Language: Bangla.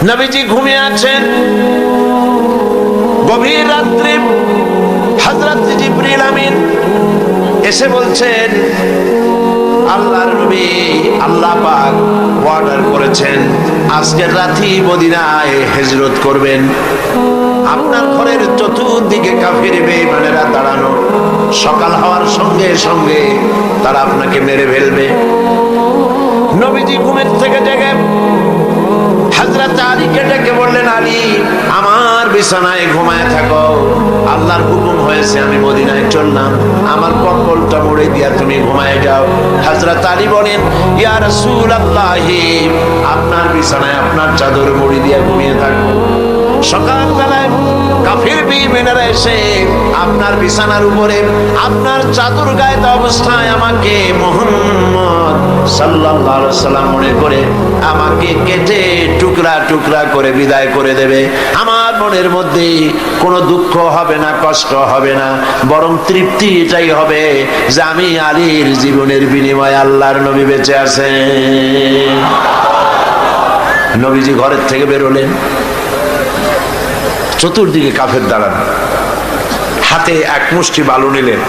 নবীজি ঘুমিয়ে আছেন। গভীর রাত্রে হযরত জিবরিল আমিন এসে বলছেন, আল্লাহর নবী, আল্লাহ পাক অর্ডার করেছেন আজকের রাতেই মদিনায় হিজরত করবেন। আপনার ঘরের চতুর্দিকে কাফির বেঈমানেরা দাঁড়ানো, সকাল হওয়ার সঙ্গে সঙ্গে তারা আপনাকে মেরে ফেলবে। নবীজি ঘুমের থেকে জেগে হযরত আলীকে ডেকে বললেন, আলী, আমার বিছানায় ঘুমায় থাকো, আল্লাহর হুকুম হয়েছে আমি মদিনায় চললাম, আমার কম্বলটা মুড়ে দিয়া তুমি ঘুমায় যাও। হযরত আলী বলেন, ইয়া রাসূলুল্লাহ, আপনার বিছানায় আপনার চাদর মুড়ি দিয়া ঘুমিয়ে থাকবো। সকালবেলায় কাফির বেঈমানেরা এসে আপনার বিছানার উপরে আপনার চাদর গায়ে অবস্থায় আমাকে মুহাম্মদ সাল্লাল্লাহু আলাইহি ওয়াসাল্লাম মনে করে আমাকে কেটে টুকরা টুকরা করে বিদায় করে দেবে। আমার মনের মধ্যে কোনো দুঃখ হবে না, কষ্ট হবে না, বরং তৃপ্তি এটাই হবে যে আমি আলীর জীবনের বিনিময়ে আল্লাহর নবী বেঁচে আছেন। নবীজি ঘরের থেকে বেরোলেন, চতুর্দিকে কাফের দাঁড়ান, হাতে এক মুষ্টি বালু নিলেন,